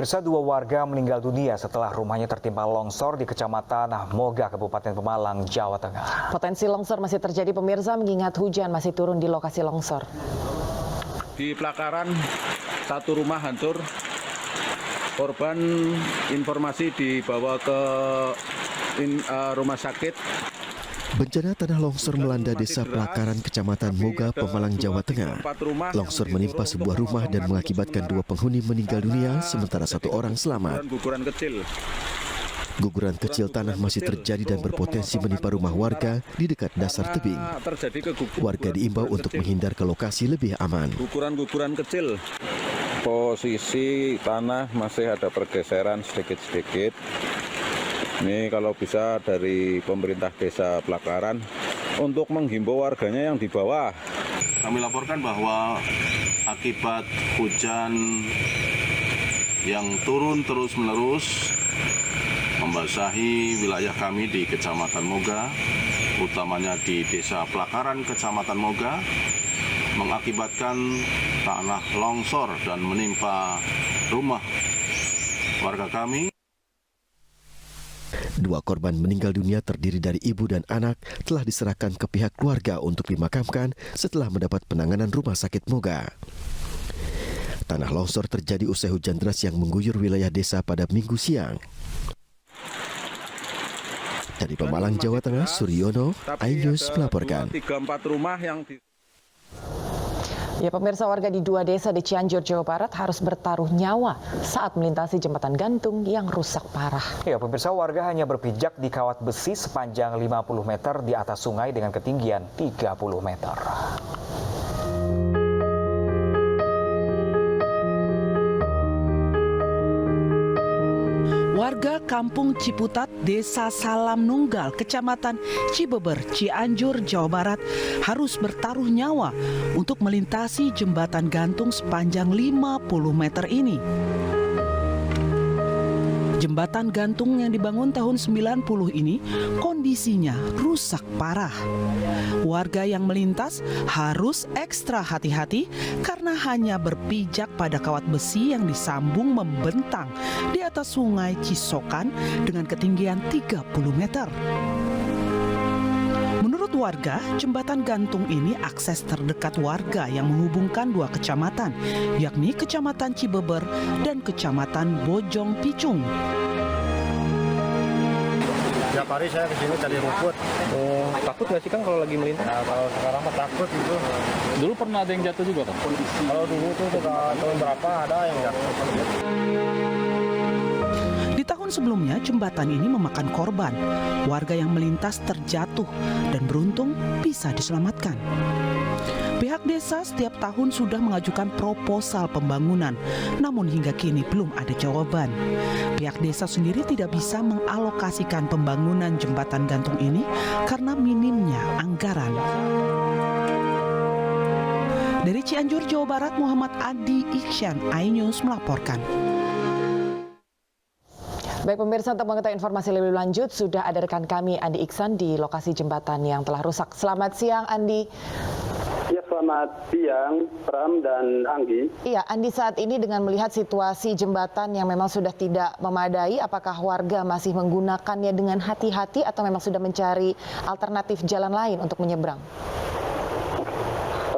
Pemirsa, 2 warga meninggal dunia setelah rumahnya tertimpa longsor di Kecamatan Moga, Kabupaten Pemalang, Jawa Tengah. Potensi longsor masih terjadi pemirsa mengingat hujan masih turun di lokasi longsor. Di Plakaran, 1 rumah hancur. Korban informasi dibawa ke rumah sakit. Bencana tanah longsor melanda desa Plakaran, Kecamatan Moga, Pemalang, Jawa Tengah. Longsor menimpa sebuah rumah dan mengakibatkan 2 penghuni meninggal dunia, sementara 1 orang selamat. Guguran kecil tanah masih terjadi dan berpotensi menimpa rumah warga di dekat dasar tebing. Warga diimbau untuk menghindar ke lokasi lebih aman. Guguran kecil. Posisi tanah masih ada pergeseran sedikit-sedikit. Ini kalau bisa dari pemerintah desa Plakaran untuk menghimbau warganya yang di bawah. Kami laporkan bahwa akibat hujan yang turun terus-menerus membasahi wilayah kami di Kecamatan Moga, utamanya di desa Plakaran, Kecamatan Moga, mengakibatkan tanah longsor dan menimpa rumah warga kami. 2 korban meninggal dunia terdiri dari ibu dan anak telah diserahkan ke pihak keluarga untuk dimakamkan setelah mendapat penanganan rumah sakit Moga. Tanah longsor terjadi usai hujan deras yang mengguyur wilayah desa pada Minggu siang. Dari Pemalang, Jawa Tengah, Suryono, iNews melaporkan. 3-4 rumah yang Ya, pemirsa, warga di 2 desa di Cianjur, Jawa Barat harus bertaruh nyawa saat melintasi jembatan gantung yang rusak parah. Ya, pemirsa, warga hanya berpijak di kawat besi sepanjang 50 meter di atas sungai dengan ketinggian 30 meter. Warga Kampung Ciputat, Desa Salam Nunggal, Kecamatan Cibeber, Cianjur, Jawa Barat harus bertaruh nyawa untuk melintasi jembatan gantung sepanjang 50 meter ini. Jembatan gantung yang dibangun tahun 90 ini kondisinya rusak parah. Warga yang melintas harus ekstra hati-hati karena hanya berpijak pada kawat besi yang disambung membentang di atas sungai Cisokan dengan ketinggian 30 meter. Menurut warga, jembatan gantung ini akses terdekat warga yang menghubungkan 2 kecamatan, yakni Kecamatan Cibeber dan Kecamatan Bojong Picung. Tiap hari saya kesini cari rumput. Takut nggak sih Kang kalau lagi melintas? Nah, kalau sekarang mah takut gitu. Dulu pernah ada yang jatuh juga Kang? Kalau dulu tuh tahun berapa ada yang jatuh. Di tahun sebelumnya, jembatan ini memakan korban. Warga yang melintas terjatuh dan beruntung bisa diselamatkan. Pihak desa setiap tahun sudah mengajukan proposal pembangunan, namun hingga kini belum ada jawaban. Pihak desa sendiri tidak bisa mengalokasikan pembangunan jembatan gantung ini karena minimnya anggaran. Dari Cianjur, Jawa Barat, Muhammad Adi Iksan, iNews melaporkan. Baik pemirsa, untuk mengetahui informasi lebih lanjut sudah ada rekan kami Andi Iksan di lokasi jembatan yang telah rusak. Selamat siang Andi. Ya, selamat siang Pram dan Anggi. Iya, Andi, saat ini dengan melihat situasi jembatan yang memang sudah tidak memadai, apakah warga masih menggunakannya dengan hati-hati atau memang sudah mencari alternatif jalan lain untuk menyeberang?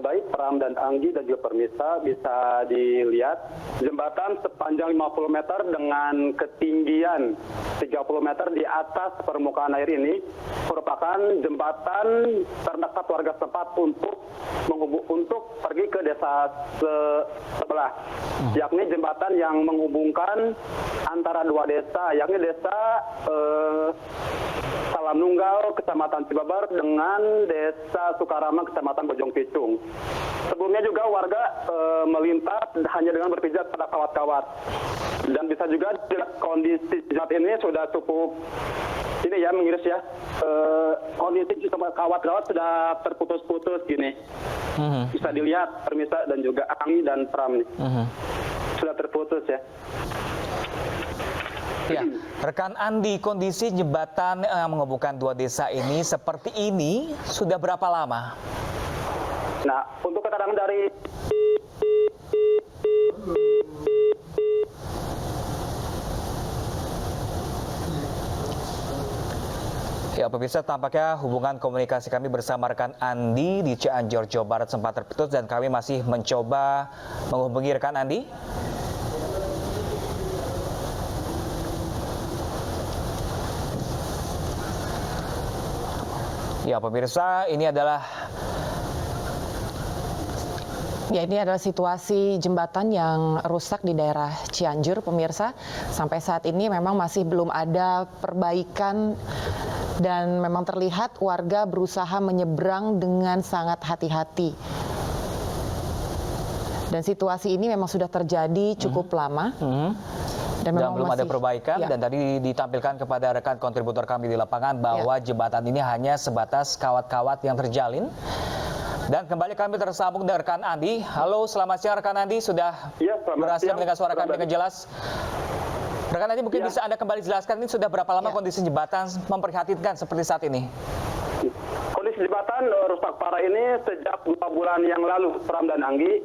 Baik Pram dan Anggi dan juga pemirsa, bisa dilihat jembatan sepanjang 50 meter dengan ketinggian 30 meter di atas permukaan air ini merupakan jembatan terdekat warga setempat untuk pergi ke desa sebelah, yakni jembatan yang menghubungkan antara 2 desa, yakni desa Salam Nunggal, Kecamatan Cibeber dengan desa Sukarama, Kecamatan Bojong Picung. Sebelumnya juga warga melintas hanya dengan berpijak pada kawat-kawat. Dan bisa juga kondisi jembatan ini sudah cukup ini ya, mengiris ya. Kondisi kawat-kawat sudah terputus-putus gini. Bisa dilihat pemirsa dan juga Anggi dan Pram nih. Sudah terputus ya. Ya, rekan Andi, kondisi jembatan yang menghubungkan 2 desa ini seperti ini sudah berapa lama? Nah, untuk keterangan dari Ya pemirsa, tampaknya hubungan komunikasi kami bersama rekan Andi di Cianjur, Jawa Barat sempat terputus dan kami masih mencoba menghubungi rekan Andi. Ya pemirsa, ini adalah situasi jembatan yang rusak di daerah Cianjur, pemirsa. Sampai saat ini memang masih belum ada perbaikan dan memang terlihat warga berusaha menyeberang dengan sangat hati-hati. Dan situasi ini memang sudah terjadi cukup lama. Dan belum ada perbaikan dan tadi ditampilkan kepada rekan kontributor kami di lapangan bahwa jembatan ini hanya sebatas kawat-kawat yang terjalin. Dan kembali kami tersambung dengan rekan Andi. Halo, selamat siang rekan Andi, sudah berhasil mendengar suara kami dengan jelas. Rekan Andi mungkin bisa Anda kembali jelaskan ini sudah berapa lama kondisi jembatan memprihatinkan seperti saat ini? Kondisi jembatan rusak parah ini sejak 2 bulan yang lalu, Pram dan Anggi.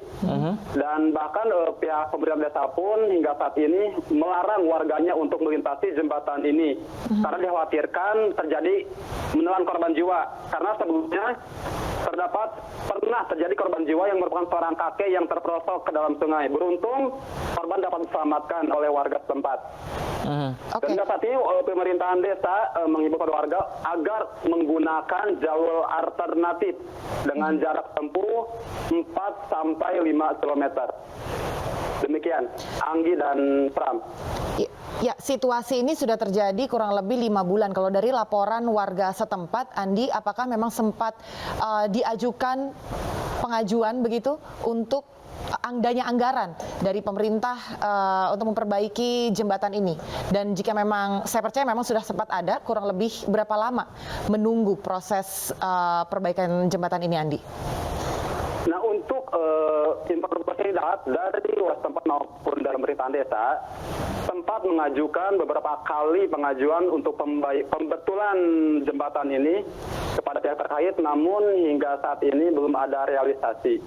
Dan bahkan pihak pemerintah desa pun hingga saat ini melarang warganya untuk melintasi jembatan ini. Karena dikhawatirkan terjadi menelan korban jiwa. Karena sebelumnya pernah terjadi korban jiwa yang merupakan seorang kakek yang terperosok ke dalam sungai. Beruntung korban dapat diselamatkan oleh warga setempat. Dan hingga saat ini pemerintahan desa mengimbau kepada warga agar menggunakan jalur alternatif dengan jarak tempuh 4-5 km. Demikian, Anggi dan Pram. Ya, situasi ini sudah terjadi kurang lebih 5 bulan. Kalau dari laporan warga setempat, Andi, apakah memang sempat diajukan pengajuan begitu untuk adanya anggaran dari pemerintah untuk memperbaiki jembatan ini? Dan jika memang, saya percaya memang sudah sempat ada, kurang lebih berapa lama menunggu proses perbaikan jembatan ini, Andi? Nah, untuk informasi dari setempat maupun dari pemerintahan desa, sempat mengajukan beberapa kali pengajuan untuk pembetulan jembatan ini kepada pihak terkait, namun hingga saat ini belum ada realisasi.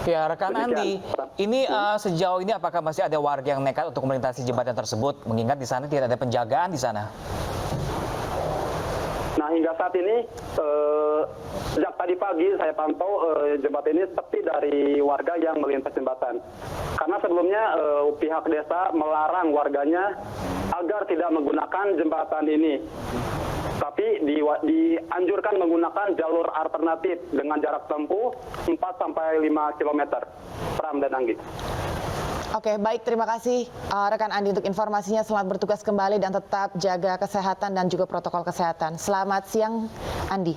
Ya, rekan Andi, ini sejauh ini apakah masih ada warga yang nekat untuk melintasi jembatan tersebut? Mengingat di sana tidak ada penjagaan di sana. Nah, hingga saat ini sejak tadi pagi saya pantau jembatan ini sepi dari warga yang melintas jembatan. Karena sebelumnya pihak desa melarang warganya agar tidak menggunakan jembatan ini. Tapi dianjurkan menggunakan jalur alternatif dengan jarak tempuh 4-5 km. Pram dan Anggi. Oke, baik, terima kasih rekan Andi untuk informasinya. Selamat bertugas kembali dan tetap jaga kesehatan dan juga protokol kesehatan. Selamat siang, Andi.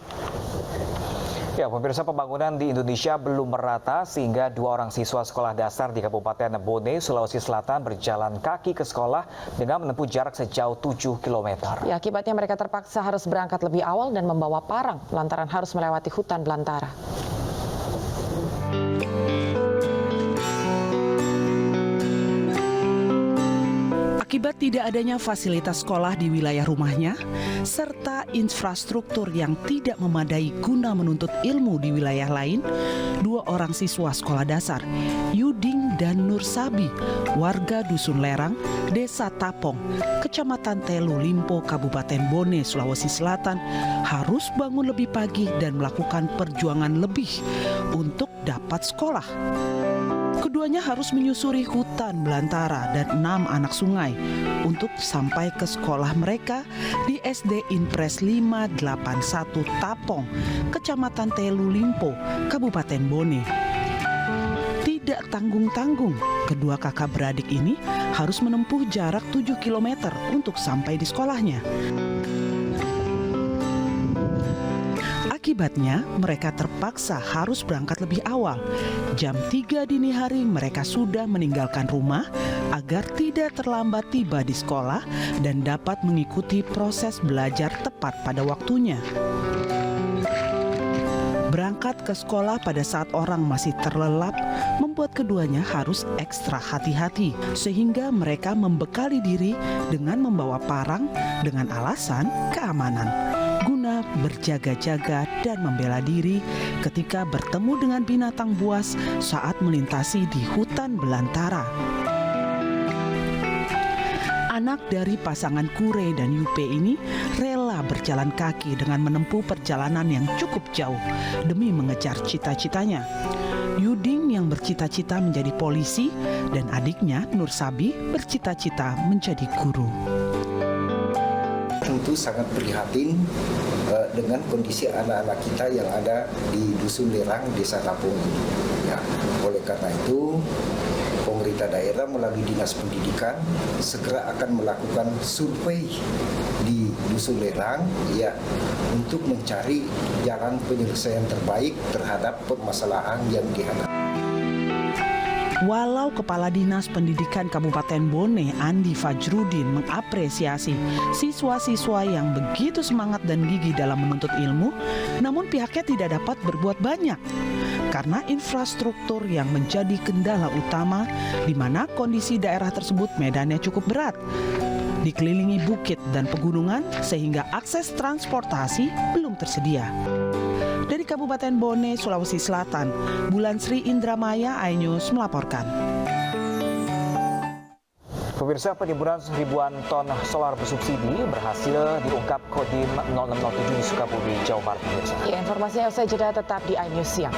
Ya, pemirsa, pembangunan di Indonesia belum merata sehingga 2 orang siswa sekolah dasar di Kabupaten Bone, Sulawesi Selatan berjalan kaki ke sekolah dengan menempuh jarak sejauh 7 km. Ya, akibatnya mereka terpaksa harus berangkat lebih awal dan membawa parang lantaran harus melewati hutan belantara. Akibat tidak adanya fasilitas sekolah di wilayah rumahnya, serta infrastruktur yang tidak memadai guna menuntut ilmu di wilayah lain, 2 orang siswa sekolah dasar, Yuding dan Nur Sabi, warga Dusun Lerang, Desa Tapong, Kecamatan Telu Limpo, Kabupaten Bone, Sulawesi Selatan, harus bangun lebih pagi dan melakukan perjuangan lebih untuk dapat sekolah. Keduanya harus menyusuri hutan belantara dan 6 anak sungai untuk sampai ke sekolah mereka di SD Impres 581 Tapong, Kecamatan Telu Limpo, Kabupaten Bone. Tidak tanggung-tanggung, kedua kakak beradik ini harus menempuh jarak 7 km untuk sampai di sekolahnya. Akibatnya, mereka terpaksa harus berangkat lebih awal. Jam 3 dini hari mereka sudah meninggalkan rumah agar tidak terlambat tiba di sekolah dan dapat mengikuti proses belajar tepat pada waktunya. Berangkat ke sekolah pada saat orang masih terlelap membuat keduanya harus ekstra hati-hati, sehingga mereka membekali diri dengan membawa parang dengan alasan keamanan, guna berjaga-jaga dan membela diri ketika bertemu dengan binatang buas saat melintasi di hutan belantara. anak dari pasangan Kure dan Yupe ini rela berjalan kaki dengan menempuh perjalanan yang cukup jauh demi mengejar cita-citanya. Yuding yang bercita-cita menjadi polisi dan adiknya Nur Sabi bercita-cita menjadi guru. Tentu sangat prihatin dengan kondisi anak-anak kita yang ada di Dusun Lerang, Desa Lapung ini. Ya, oleh karena itu, pemerintah daerah melalui Dinas Pendidikan segera akan melakukan survei di Dusun Lerang ya untuk mencari jalan penyelesaian terbaik terhadap permasalahan yang dihadapi. Walau Kepala Dinas Pendidikan Kabupaten Bone, Andi Fajrudin, mengapresiasi siswa-siswa yang begitu semangat dan gigih dalam menuntut ilmu, namun pihaknya tidak dapat berbuat banyak karena infrastruktur yang menjadi kendala utama di mana kondisi daerah tersebut medannya cukup berat, dikelilingi bukit dan pegunungan sehingga akses transportasi belum tersedia. Dari Kabupaten Bone, Sulawesi Selatan, Bulan Sri Indramaya, iNews melaporkan. Pemirsa, penimbunan ribuan ton solar bersubsidi berhasil diungkap Kodim 0607 di Sukabumi, Jawa Barat. Pemirsa. Ya, informasinya usai jeda tetap di iNews Siang.